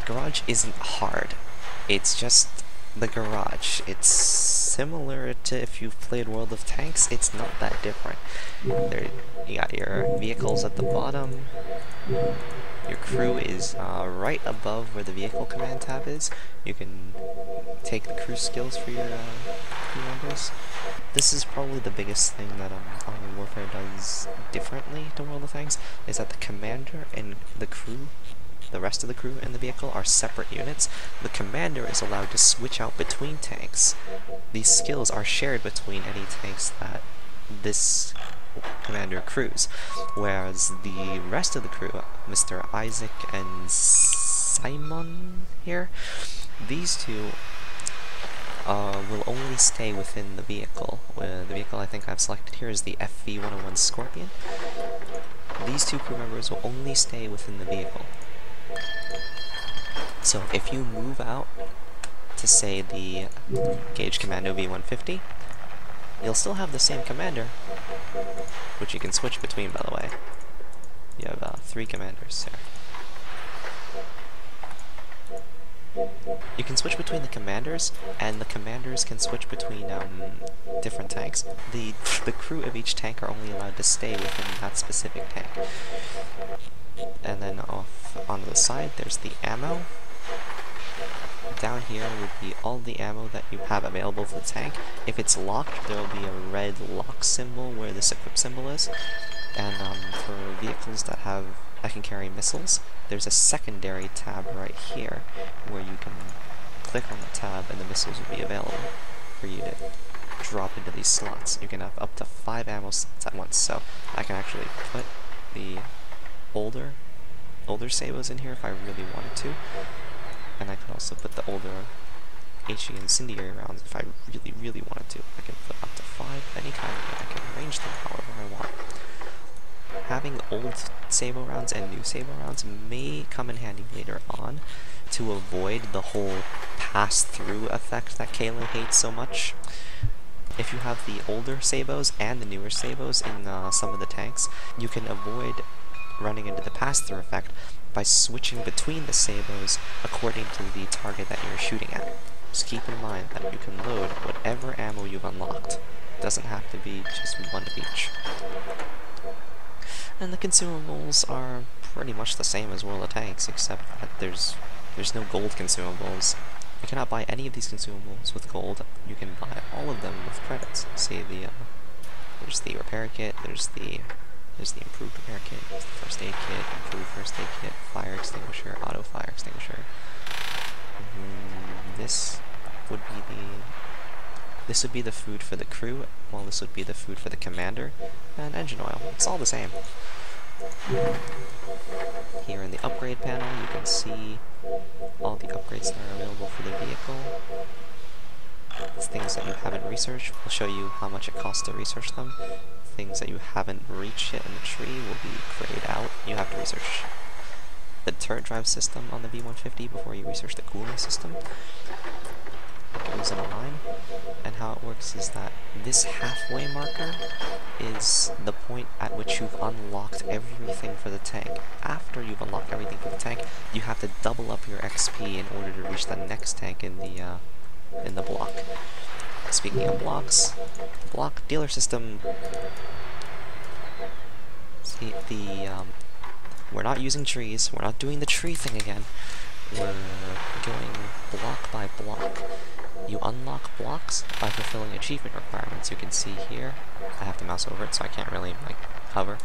Garage isn't hard. It's just the garage. It's similar to if you've played World of Tanks. It's not that different. There, you got your vehicles at the bottom. Your crew is right above where the vehicle command tab is. You can take the crew skills for your crew members. This is probably the biggest thing that Modern Warfare does differently to World of Tanks, is that the commander and the crew, the rest of the crew and the vehicle, are separate units. The commander is allowed to switch out between tanks. These skills are shared between any tanks that this commander crews, whereas the rest of the crew, Mr. Isaac and Simon here, these two will only stay within the vehicle. The vehicle I think I've selected here is the FV-101 Scorpion. These two crew members will only stay within the vehicle. So if you move out to, say, the Gauge Commando V-150, you'll still have the same commander, which you can switch between, by the way. You have 3 commanders there. You can switch between the commanders, and the commanders can switch between different tanks. The crew of each tank are only allowed to stay within that specific tank. And then off on the side, there's the ammo. Down here would be all the ammo that you have available for the tank. If it's locked, there will be a red lock symbol where this equip symbol is. And for vehicles that can carry missiles, there's a secondary tab right here where you can click on the tab and the missiles will be available for you to drop into these slots. You can have up to 5 ammo slots at once, so I can actually put the older sabos in here if I really wanted to, and I can also put the older HE incendiary rounds if I really wanted to. I can put up to 5 any kind, and I can arrange them however I want. Having old sabo rounds and new sabo rounds may come in handy later on to avoid the whole pass-through effect that Kayla hates so much. If you have the older sabos and the newer sabos in some of the tanks, you can avoid running into the pass-through effect by switching between the sabos according to the target that you're shooting at. Just keep in mind that you can load whatever ammo you've unlocked. It doesn't have to be just one of each. And the consumables are pretty much the same as World of Tanks, except that there's no gold consumables. You cannot buy any of these consumables with gold. You can buy all of them with credits. See, there's the repair kit, there's the improved repair kit, there's the first aid kit, improved first aid kit, fire extinguisher, auto fire extinguisher. This would be the food for the crew, while this would be the food for the commander, and engine oil. It's all the same. Here in the upgrade panel, you can see all the upgrades that are available for the vehicle. It's things that you haven't researched. We'll show you how much it costs to research them. Things that you haven't reached yet in the tree will be grayed out. You have to research the turret drive system on the V-150 before you research the cooling system. It goes in a line, and how it works is that this halfway marker is the point at which you've unlocked everything for the tank. After you've unlocked everything for the tank, you have to double up your XP in order to reach the next tank in the block. Speaking of blocks, the block dealer system. See, we're not using trees. We're not doing the tree thing again. We're going block by block. You unlock blocks by fulfilling achievement requirements. You can see here, I have to mouse over it so I can't really hover.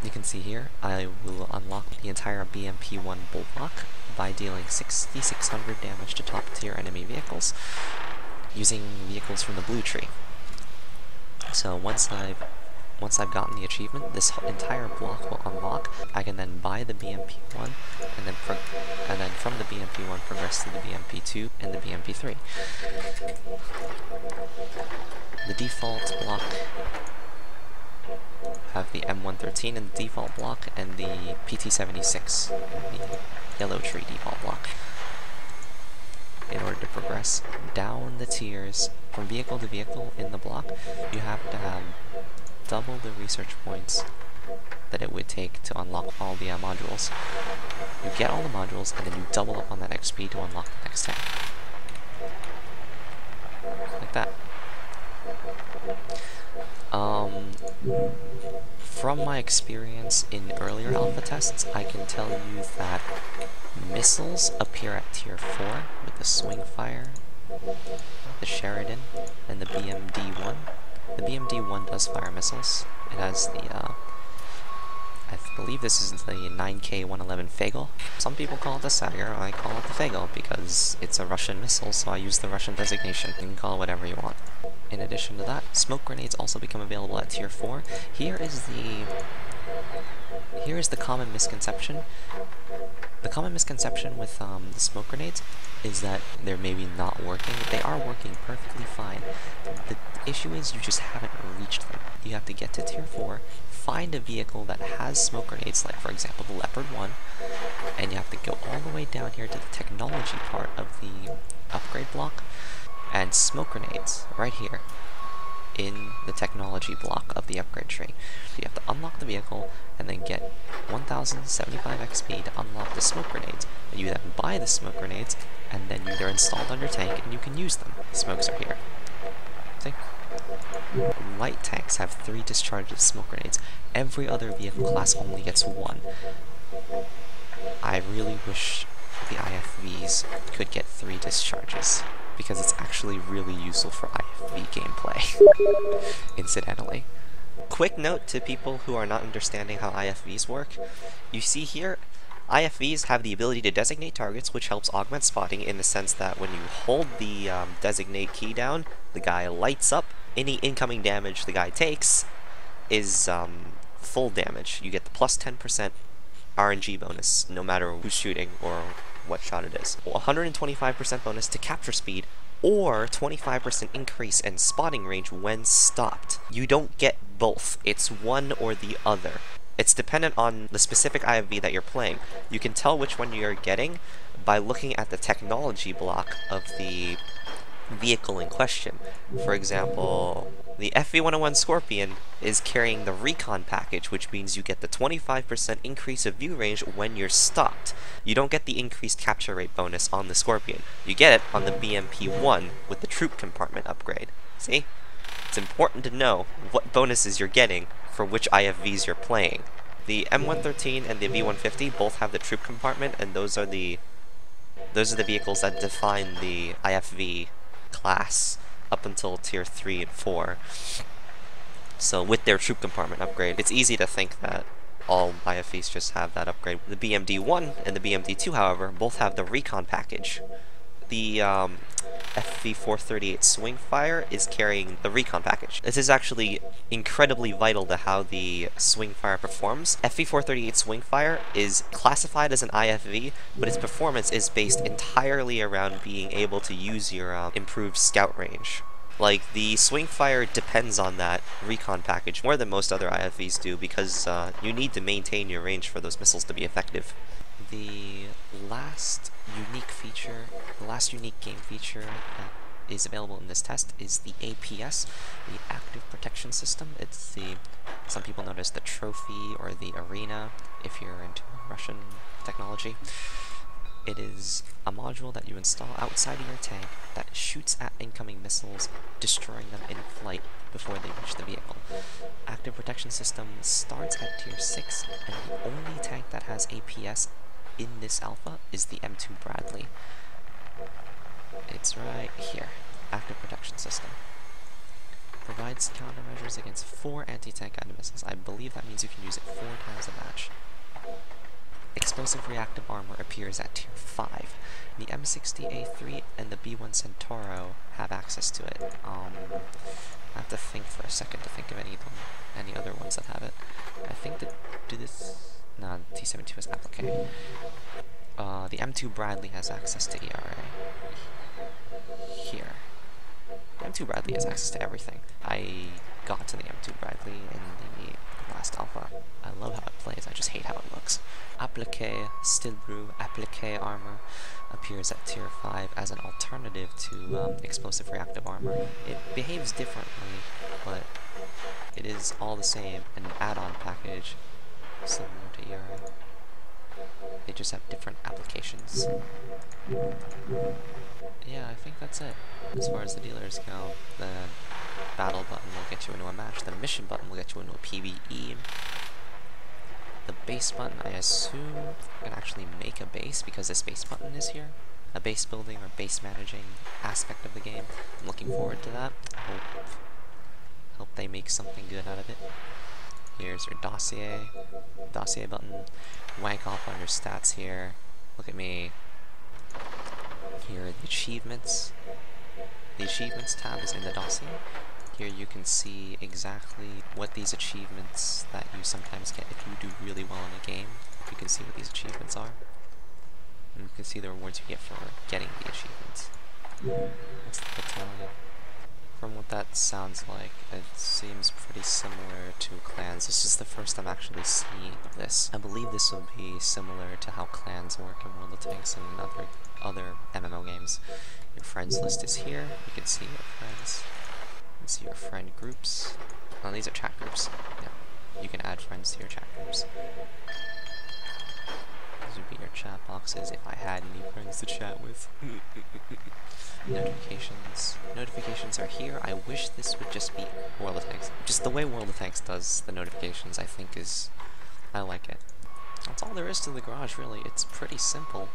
You can see here, I will unlock the entire BMP-1 block by dealing 6,600 damage to top tier enemy vehicles using vehicles from the blue tree. So once I've gotten the achievement, this entire block will unlock. I can then buy the BMP-1, and then from the BMP-1 progress to the BMP-2 and the BMP-3. The default block have the M113 in the default block and the PT-76, the yellow tree default block. In order to progress down the tiers from vehicle to vehicle in the block, you have to have double the research points that it would take to unlock all the modules. You get all the modules, and then you double up on that XP to unlock the next tank. Like that. From my experience in earlier alpha tests, I can tell you that missiles appear at tier 4 with the swing fire, the Sheridan, and the BMD-1. The BMD-1 does fire missiles. It has the, I believe this is the 9K111 Fagel. Some people call it the Sagar, I call it the Fagel because it's a Russian missile, so I use the Russian designation. You can call it whatever you want. In addition to that, smoke grenades also become available at tier 4. Here is the common misconception. The common misconception with the smoke grenades is that they're maybe not working. They are working perfectly fine. The issue is you just haven't reached them. You have to get to tier 4, find a vehicle that has smoke grenades, like for example the Leopard 1, and you have to go all the way down here to the technology part of the upgrade block, and smoke grenades right here in the technology block of the upgrade tree. So you have to unlock the vehicle and then get 1075 XP to unlock the smoke grenades. And you then buy the smoke grenades and then they're installed on your tank and you can use them. The smokes are here. See? Light tanks have 3 discharges of smoke grenades. Every other vehicle class only gets 1. I really wish the IFVs could get 3 discharges, because it's actually really useful for IFV gameplay, incidentally. Quick note to people who are not understanding how IFVs work. You see here, IFVs have the ability to designate targets, which helps augment spotting in the sense that when you hold the designate key down, the guy lights up. Any incoming damage the guy takes is full damage. You get the plus 10% RNG bonus, no matter who's shooting or what shot it is. 125% bonus to capture speed, or 25% increase in spotting range when stopped. You don't get both. It's one or the other. It's dependent on the specific IFV that you're playing. You can tell which one you're getting by looking at the technology block of the vehicle in question. For example, the FV101 Scorpion is carrying the recon package, which means you get the 25% increase of view range when you're stopped. You don't get the increased capture rate bonus on the Scorpion. You get it on the BMP-1 with the troop compartment upgrade. See? It's important to know what bonuses you're getting for which IFVs you're playing. The M113 and the V150 both have the troop compartment, and those are the vehicles that define the IFV class up until tier 3 and 4. So with their troop compartment upgrade, it's easy to think that all IFVs just have that upgrade. The BMD-1 and the BMD-2, however, both have the recon package. The FV438 Swingfire is carrying the recon package. This is actually incredibly vital to how the Swingfire performs. FV438 Swingfire is classified as an IFV, but its performance is based entirely around being able to use your improved scout range. Like, the Swingfire depends on that recon package more than most other IFVs do, because you need to maintain your range for those missiles to be effective. The last unique game feature that is available in this test is the APS, the Active Protection System. It's some people know it as the Trophy or the Arena, if you're into Russian technology. It is a module that you install outside of your tank that shoots at incoming missiles, destroying them in flight before they reach the vehicle. Active Protection System starts at tier 6, and the only tank that has APS in this alpha is the M2 Bradley. It's right here. Active Protection System. Provides countermeasures against 4 anti-tank guided missiles. I believe that means you can use it 4 times a match. Explosive reactive armor appears at tier 5. The M60A3 and the B1 Centauro have access to it. I have to think for a second to think of any other ones that have it. I think that do this. No, T-72 is applique. The M2 Bradley has access to ERA. Here. The M2 Bradley has access to everything. I got to the M2 Bradley in the Blast Alpha. I love how it plays, I just hate how it looks. Applique Still Brew, Applique Armor appears at tier 5 as an alternative to Explosive Reactive Armor. It behaves differently, but it is all the same, an add-on package similar to ERA. They just have different applications. Yeah, I think that's it. As far as the dealers go, the battle button will get you into a match, the mission button will get you into a PvE. The base button, I assume you can actually make a base because this base button is here. A base building or base managing aspect of the game. I'm looking forward to that. Hope they make something good out of it. Here's your dossier button. Wank off on your stats here. Look at me. Here are the achievements. The achievements tab is in the dossier. Here you can see exactly what these achievements that you sometimes get if you do really well in a game. You can see what these achievements are. And you can see the rewards you get for getting the achievements. That's the battalion. From what that sounds like, it seems pretty similar to clans. This is the first I'm actually seeing of this. I believe this will be similar to how clans work in World of Tanks and other MMO games. Your friends list is here. You can see your friends. You can see your friend groups. Oh, these are chat groups. Yeah. You can add friends to your chat groups. These would be your chat boxes if I had any friends to chat with. Notifications. Notifications are here. I wish this would just be World of Tanks. Just the way World of Tanks does the notifications, I think is... I like it. That's all there is to the garage, really. It's pretty simple.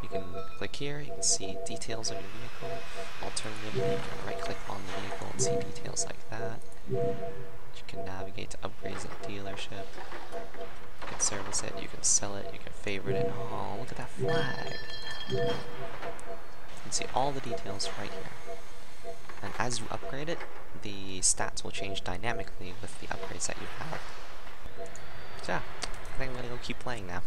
You can click here, you can see details on your vehicle. Alternatively, you can right-click on the vehicle and see details like that. You can navigate to upgrades at the dealership. You can service it, you can sell it, you can favorite it. Oh, look at that flag! You can see all the details right here. And as you upgrade it, the stats will change dynamically with the upgrades that you have. So yeah, I think I'm gonna go keep playing now.